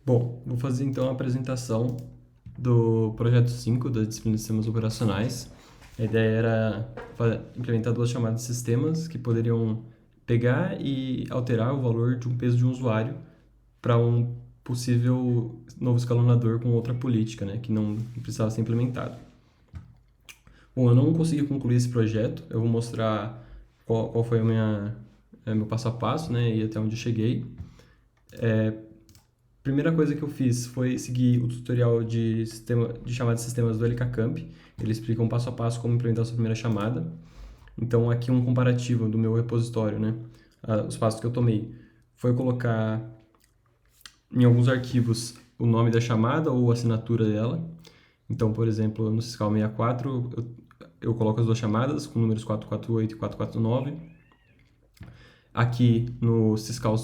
Bom, vou fazer então a apresentação do projeto 5 da disciplina de sistemas operacionais. A ideia era implementar duas chamadas de sistemas que poderiam pegar e alterar o valor de um peso de um usuário para um possível novo escalonador com outra política, né, que não precisava ser implementado. Bom, eu não consegui concluir esse projeto, eu vou mostrar qual foi meu passo a passo, né, e até onde eu cheguei. Primeira coisa que eu fiz foi seguir o tutorial de chamada de sistemas do LKCamp. Ele explica um passo a passo como implementar a sua primeira chamada. Então, aqui um comparativo do meu repositório, né? Os passos que eu tomei. Foi colocar em alguns arquivos o nome da chamada ou a assinatura dela. Então, por exemplo, no Syscall 64, eu coloco as duas chamadas com números 448 e 449. Aqui no Syscall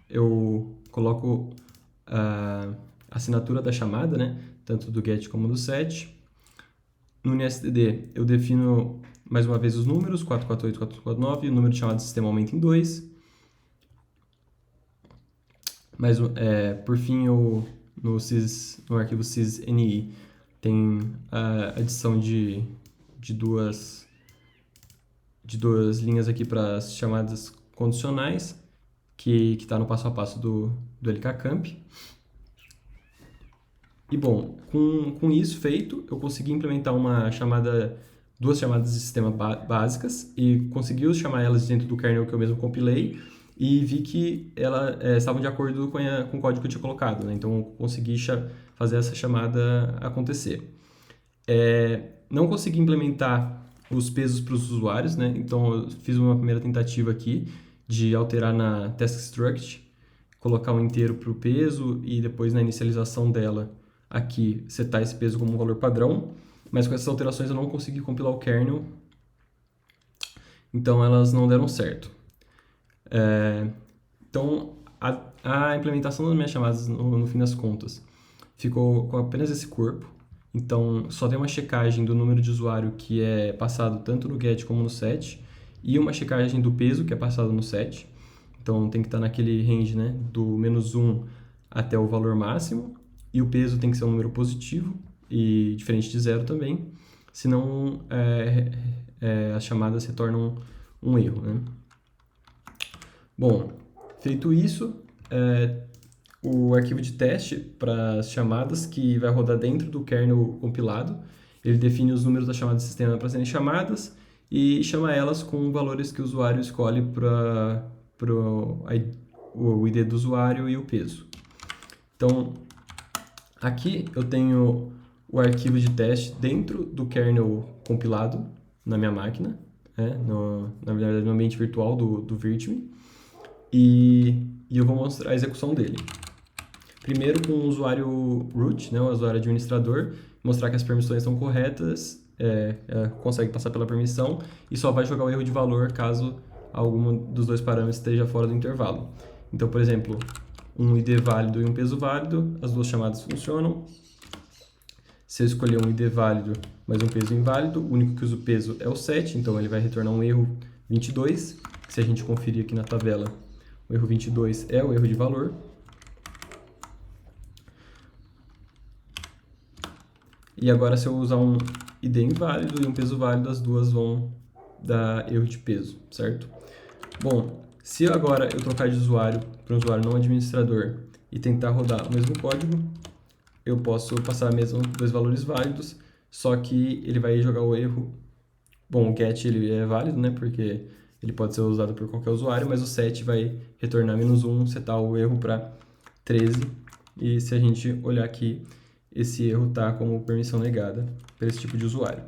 eu coloco a assinatura da chamada, né? Tanto do GET como do SET. No NSTD, eu defino mais uma vez os números, 448 e 449, e o número de chamada de sistema aumenta em 2. Mas, por fim, no arquivo sysni tem a adição de duas linhas aqui para as chamadas condicionais, que está no passo a passo do LKCamp. E bom, com isso feito, eu consegui implementar duas chamadas de sistema básicas e consegui chamar elas dentro do kernel que eu mesmo compilei e vi que elas estavam de acordo com o código que eu tinha colocado, né? Então eu consegui fazer essa chamada acontecer. Não consegui implementar os pesos para os usuários, né? Então eu fiz uma primeira tentativa aqui de alterar na task struct, colocar um inteiro para o peso e depois na inicialização dela aqui setar esse peso como um valor padrão, mas com essas alterações eu não consegui compilar o kernel, então elas não deram certo. Então a implementação das minhas chamadas no fim das contas ficou com apenas esse corpo, então só tem uma checagem do número de usuário que é passado tanto no GET como no SET e uma checagem do peso que é passado no SET. Então tem que estar naquele range, né, do -1 até o valor máximo, e o peso tem que ser um número positivo e diferente de zero também, senão as chamadas se tornam um erro, né? Bom, feito isso, o arquivo de teste para as chamadas que vai rodar dentro do kernel compilado, ele define os números da chamada de sistema para serem chamadas e chama elas com valores que o usuário escolhe para o ID do usuário e o peso. Então, aqui eu tenho o arquivo de teste dentro do kernel compilado na minha máquina, na verdade no ambiente virtual do Virtume, e eu vou mostrar a execução dele. Primeiro com o usuário root, né, o usuário administrador, mostrar que as permissões estão corretas, consegue passar pela permissão e só vai jogar o erro de valor caso algum dos dois parâmetros esteja fora do intervalo. Então, por exemplo, um ID válido e um peso válido, as duas chamadas funcionam. Se eu escolher um ID válido, mas um peso inválido, o único que usa o peso é o 7, então ele vai retornar um erro 22. Se a gente conferir aqui na tabela, o erro 22 é o erro de valor. E agora, se eu usar um ID inválido e um peso válido, as duas vão dar erro de peso, certo? Bom, se agora eu trocar de usuário para um usuário não administrador e tentar rodar o mesmo código, eu posso passar mesmo dois valores válidos, só que ele vai jogar o erro. Bom, o get ele é válido, né, porque ele pode ser usado por qualquer usuário, mas o set vai retornar -1, setar o erro para 13, e se a gente olhar aqui, esse erro está como permissão negada para esse tipo de usuário.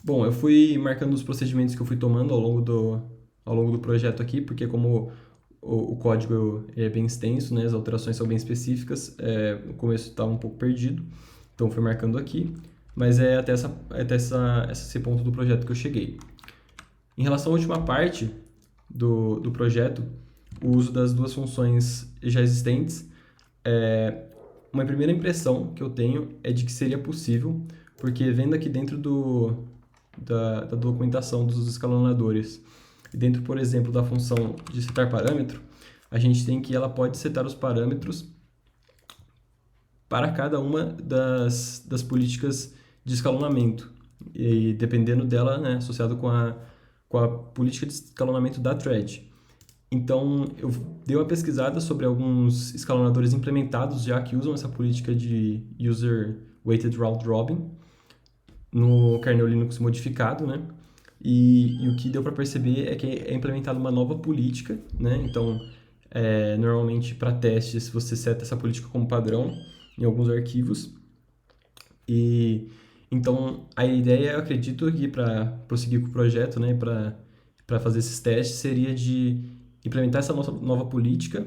Bom, eu fui marcando os procedimentos que eu fui tomando ao longo do projeto aqui, porque como o código é bem extenso, né, as alterações são bem específicas, no começo estava um pouco perdido, então fui marcando aqui, mas é até esse ponto do projeto que eu cheguei. Em relação à última parte do projeto, o uso das duas funções já existentes, uma primeira impressão que eu tenho é de que seria possível, porque vendo aqui dentro da documentação dos escalonadores, Dentro, por exemplo, da função de setar parâmetro, a gente tem que ela pode setar os parâmetros para cada uma das políticas de escalonamento, e dependendo dela, né, associado com a política de escalonamento da thread. Então, eu dei uma pesquisada sobre alguns escalonadores implementados já que usam essa política de User Weighted Round Robin no kernel Linux modificado, né? E o que deu para perceber é que é implementada uma nova política, né? Então, normalmente para testes você seta essa política como padrão em alguns arquivos. E então a ideia, eu acredito, aqui para prosseguir com o projeto, né, para fazer esses testes, seria de implementar essa nossa nova política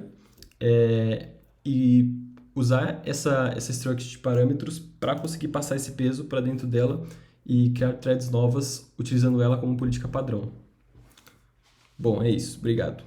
e usar essa struct de parâmetros para conseguir passar esse peso para dentro dela e criar threads novas utilizando ela como política padrão. Bom, é isso. Obrigado.